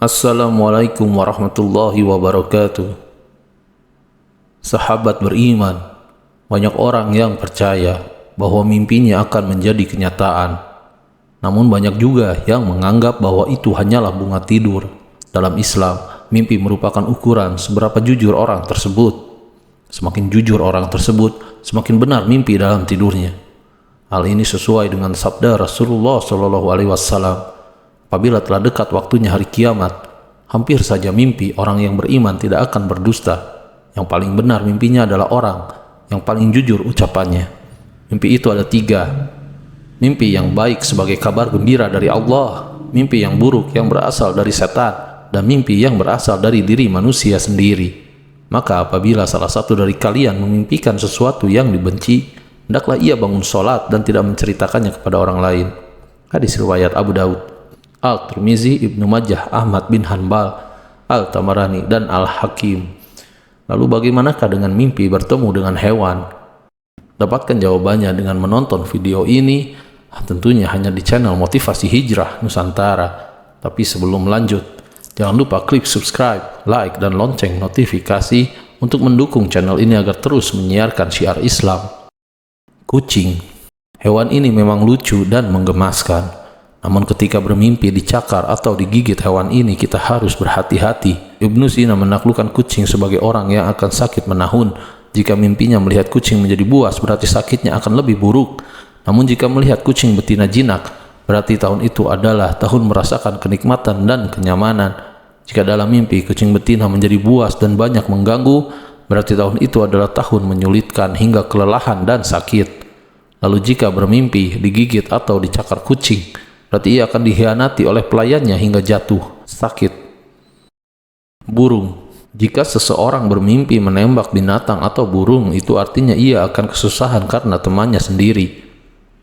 Assalamualaikum warahmatullahi wabarakatuh. Sahabat beriman, banyak orang yang percaya bahwa mimpinya akan menjadi kenyataan. Namun banyak juga yang menganggap bahwa itu hanyalah bunga tidur. Dalam Islam, mimpi merupakan ukuran seberapa jujur orang tersebut. Semakin jujur orang tersebut, semakin benar mimpi dalam tidurnya. Hal ini sesuai dengan sabda Rasulullah SAW. Apabila telah dekat waktunya hari kiamat, hampir saja mimpi orang yang beriman tidak akan berdusta. Yang paling benar mimpinya adalah orang yang paling jujur ucapannya. Mimpi itu ada 3. Mimpi yang baik sebagai kabar gembira dari Allah, mimpi yang buruk yang berasal dari setan, dan mimpi yang berasal dari diri manusia sendiri. Maka apabila salah satu dari kalian memimpikan sesuatu yang dibenci, hendaklah ia bangun sholat dan tidak menceritakannya kepada orang lain. Hadis riwayat Abu Daud, Al-Tirmizi, Ibnu Majah, Ahmad bin Hanbal, Al-Tamarani, dan Al-Hakim. Lalu bagaimanakah dengan mimpi bertemu dengan hewan? Dapatkan jawabannya dengan menonton video ini, tentunya hanya di channel Motivasi Hijrah Nusantara. Tapi sebelum lanjut, jangan lupa klik subscribe, like, dan lonceng notifikasi untuk mendukung channel ini agar terus menyiarkan syiar Islam. Kucing. Hewan ini memang lucu dan menggemaskan. Namun ketika bermimpi dicakar atau digigit hewan ini, kita harus berhati-hati. Ibnu Sina menaklukkan kucing sebagai orang yang akan sakit menahun. Jika mimpinya melihat kucing menjadi buas, berarti sakitnya akan lebih buruk. Namun jika melihat kucing betina jinak, berarti tahun itu adalah tahun merasakan kenikmatan dan kenyamanan. Jika dalam mimpi kucing betina menjadi buas dan banyak mengganggu, berarti tahun itu adalah tahun menyulitkan hingga kelelahan dan sakit. Lalu jika bermimpi digigit atau dicakar kucing, berarti ia akan dikhianati oleh pelayannya hingga jatuh sakit. Burung. Jika seseorang bermimpi menembak binatang atau burung, itu artinya ia akan kesusahan karena temannya sendiri.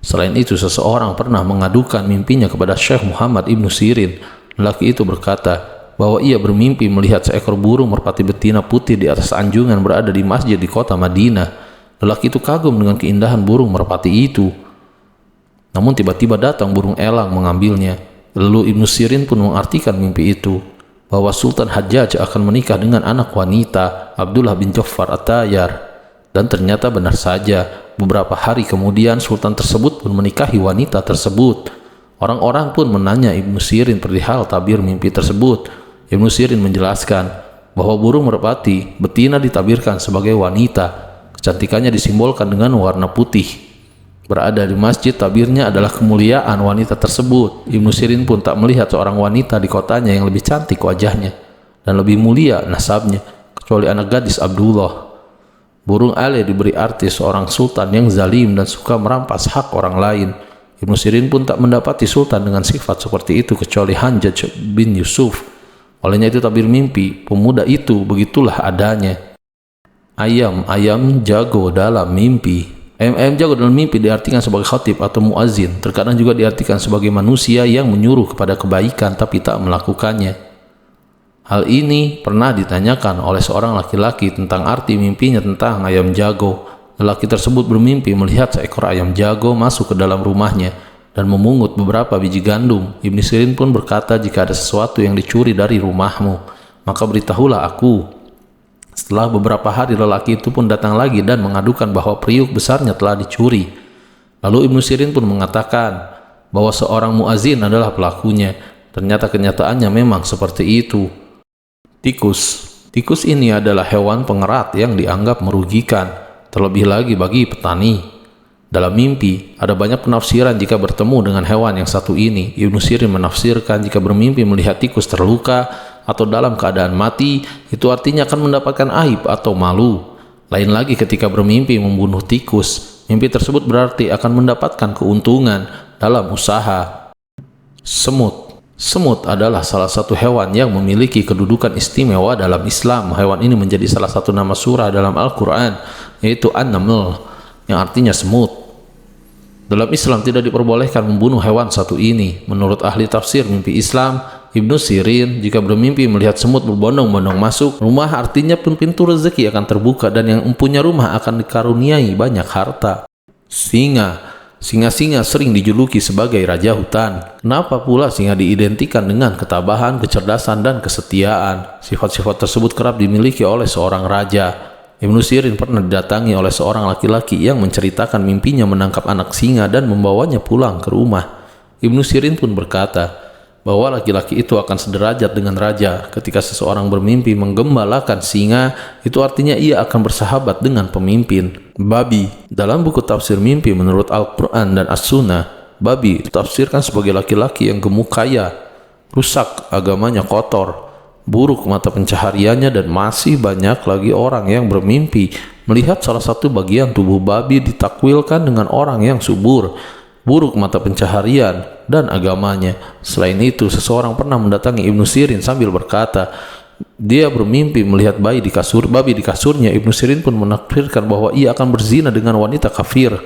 Selain itu, seseorang pernah mengadukan mimpinya kepada Syekh Muhammad Ibnu Sirin. Lelaki itu berkata bahwa ia bermimpi melihat seekor burung merpati betina putih di atas anjungan berada di masjid di kota Madinah. Lelaki itu kagum dengan keindahan burung merpati itu. Namun tiba-tiba datang burung elang mengambilnya. Lalu Ibnu Sirin pun mengartikan mimpi itu bahwa Sultan Hajjaj akan menikah dengan anak wanita, Abdullah bin Ja'far At-Tayyar. Dan ternyata benar saja, beberapa hari kemudian Sultan tersebut pun menikahi wanita tersebut. Orang-orang pun menanya Ibnu Sirin perihal tabir mimpi tersebut. Ibnu Sirin menjelaskan bahwa burung merpati betina ditabirkan sebagai wanita. Kecantikannya disimbolkan dengan warna putih. Berada di masjid, tabirnya adalah kemuliaan wanita tersebut. Ibnu Sirin pun tak melihat seorang wanita di kotanya yang lebih cantik wajahnya dan lebih mulia nasabnya kecuali anak gadis Abdullah. Burung Ale diberi arti seorang sultan yang zalim dan suka merampas hak orang lain. Ibnu Sirin pun tak mendapati sultan dengan sifat seperti itu kecuali Hajjaj bin Yusuf. Olehnya itu tabir mimpi pemuda itu begitulah adanya. Ayam jago dalam mimpi. Ayam jago dalam mimpi diartikan sebagai khatib atau muazin. Terkadang juga diartikan sebagai manusia yang menyuruh kepada kebaikan tapi tak melakukannya. Hal ini pernah ditanyakan oleh seorang laki-laki tentang arti mimpinya tentang ayam jago. Lelaki tersebut bermimpi melihat seekor ayam jago masuk ke dalam rumahnya dan memungut beberapa biji gandum. Ibnu Sirin pun berkata, jika ada sesuatu yang dicuri dari rumahmu, maka beritahulah aku. Setelah beberapa hari, lelaki itu pun datang lagi dan mengadukan bahwa periuk besarnya telah dicuri. Lalu Ibnu Sirin pun mengatakan bahwa seorang muazin adalah pelakunya. Ternyata kenyataannya memang seperti itu. Tikus ini adalah hewan pengerat yang dianggap merugikan, terlebih lagi bagi petani. Dalam mimpi, ada banyak penafsiran jika bertemu dengan hewan yang satu ini. Ibnu Sirin menafsirkan jika bermimpi melihat tikus terluka atau dalam keadaan mati, itu artinya akan mendapatkan aib atau malu. Lain lagi ketika bermimpi membunuh tikus, mimpi tersebut berarti akan mendapatkan keuntungan dalam usaha. Semut adalah salah satu hewan yang memiliki kedudukan istimewa dalam Islam. Hewan ini menjadi salah satu nama surah dalam Al-Quran, yaitu An-Naml, yang artinya semut. Dalam Islam tidak diperbolehkan membunuh hewan satu ini. Menurut ahli tafsir mimpi Islam, Ibnu Sirin, jika bermimpi melihat semut berbondong-bondong masuk rumah, artinya pun pintu rezeki akan terbuka dan yang mempunyai rumah akan dikaruniai banyak harta. Singa. Singa-singa sering dijuluki sebagai raja hutan. Kenapa pula singa diidentikan dengan ketabahan, kecerdasan, dan kesetiaan? Sifat-sifat tersebut kerap dimiliki oleh seorang raja. Ibnu Sirin pernah didatangi oleh seorang laki-laki yang menceritakan mimpinya menangkap anak singa dan membawanya pulang ke rumah. Ibnu Sirin pun berkata bahwa laki-laki itu akan sederajat dengan raja. Ketika seseorang bermimpi menggembalakan singa, itu artinya ia akan bersahabat dengan pemimpin. Babi. Dalam buku tafsir mimpi menurut Al-Quran dan As-Sunnah, babi ditafsirkan sebagai laki-laki yang gemuk kaya, rusak agamanya, kotor, buruk mata pencahariannya, dan masih banyak lagi orang yang bermimpi melihat salah satu bagian tubuh babi ditakwilkan dengan orang yang subur, buruk mata pencaharian dan agamanya. Selain itu, seseorang pernah mendatangi Ibnu Sirin sambil berkata, dia bermimpi melihat babi di kasurnya. Ibnu Sirin pun menakdirkan bahwa ia akan berzina dengan wanita kafir.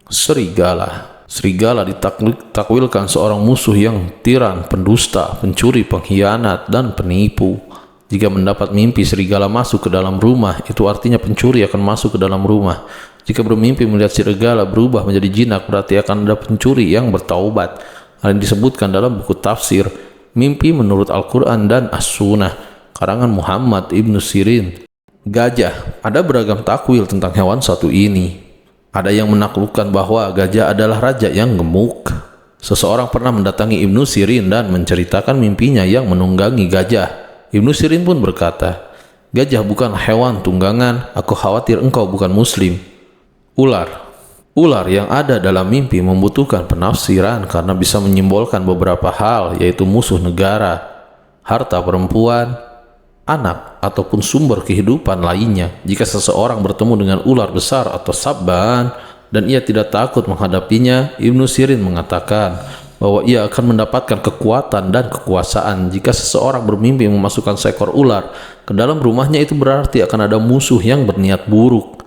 Serigala. Serigala ditakwilkan seorang musuh yang tiran, pendusta, pencuri, pengkhianat, dan penipu. Jika mendapat mimpi serigala masuk ke dalam rumah, itu artinya pencuri akan masuk ke dalam rumah. Jika bermimpi melihat serigala berubah menjadi jinak, berarti akan ada pencuri yang bertaubat. Hal yang disebutkan dalam buku tafsir mimpi menurut Al-Quran dan As-Sunnah, karangan Muhammad Ibnu Sirin. Gajah. Ada beragam takwil tentang hewan satu ini. Ada yang menaklukkan bahwa gajah adalah raja yang gemuk. Seseorang pernah mendatangi Ibnu Sirin dan menceritakan mimpinya yang menunggangi gajah. Ibnu Sirin pun berkata, gajah bukan hewan tunggangan, aku khawatir engkau bukan muslim. Ular. Ular yang ada dalam mimpi membutuhkan penafsiran karena bisa menyimbolkan beberapa hal, yaitu musuh negara, harta perempuan, anak, ataupun sumber kehidupan lainnya. Jika seseorang bertemu dengan ular besar atau sabban dan ia tidak takut menghadapinya, Ibnu Sirin mengatakan bahwa ia akan mendapatkan kekuatan dan kekuasaan. Jika seseorang bermimpi memasukkan seekor ular ke dalam rumahnya, itu berarti akan ada musuh yang berniat buruk.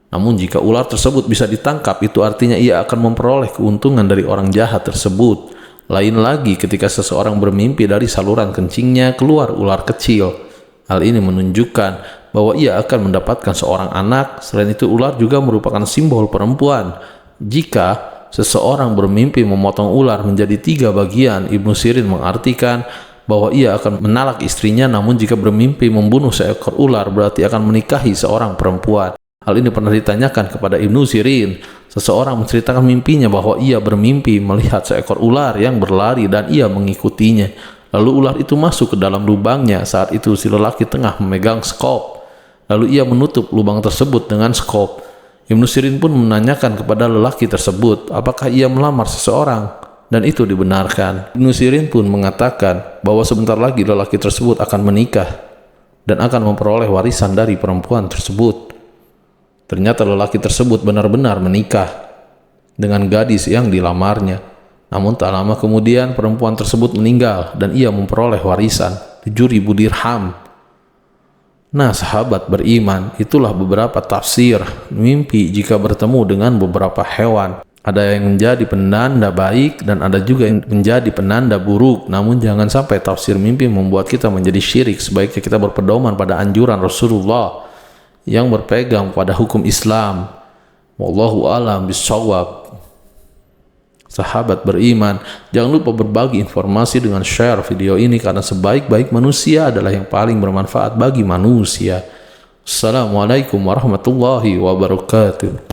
Namun jika ular tersebut bisa ditangkap, itu artinya ia akan memperoleh keuntungan dari orang jahat tersebut. Lain lagi ketika seseorang bermimpi dari saluran kencingnya keluar ular kecil. Hal ini menunjukkan bahwa ia akan mendapatkan seorang anak. Selain itu, ular juga merupakan simbol perempuan. Jika seseorang bermimpi memotong ular menjadi 3 bagian, Ibnu Sirin mengartikan bahwa ia akan menalak istrinya. Namun jika bermimpi membunuh seekor ular, berarti akan menikahi seorang perempuan. Hal ini pernah ditanyakan kepada Ibnu Sirin. Seseorang menceritakan mimpinya bahwa ia bermimpi melihat seekor ular yang berlari dan ia mengikutinya. Lalu ular itu masuk ke dalam lubangnya. Saat itu si lelaki tengah memegang skop. Lalu ia menutup lubang tersebut dengan skop. Ibnu Sirin pun menanyakan kepada lelaki tersebut apakah ia melamar seseorang, dan itu dibenarkan. Ibnu Sirin pun mengatakan bahwa sebentar lagi lelaki tersebut akan menikah dan akan memperoleh warisan dari perempuan tersebut. Ternyata lelaki tersebut benar-benar menikah dengan gadis yang dilamarnya. Namun tak lama kemudian perempuan tersebut meninggal dan ia memperoleh warisan 7.000 dirham. Nah, sahabat beriman, itulah beberapa tafsir mimpi jika bertemu dengan beberapa hewan. Ada yang menjadi penanda baik dan ada juga yang menjadi penanda buruk. Namun jangan sampai tafsir mimpi membuat kita menjadi syirik. Sebaiknya kita berpedoman pada anjuran Rasulullah yang berpegang pada hukum Islam. Wallahu a'lam bishawab. Sahabat beriman, jangan lupa berbagi informasi dengan share video ini karena sebaik-baik manusia adalah yang paling bermanfaat bagi manusia. Assalamualaikum warahmatullahi wabarakatuh.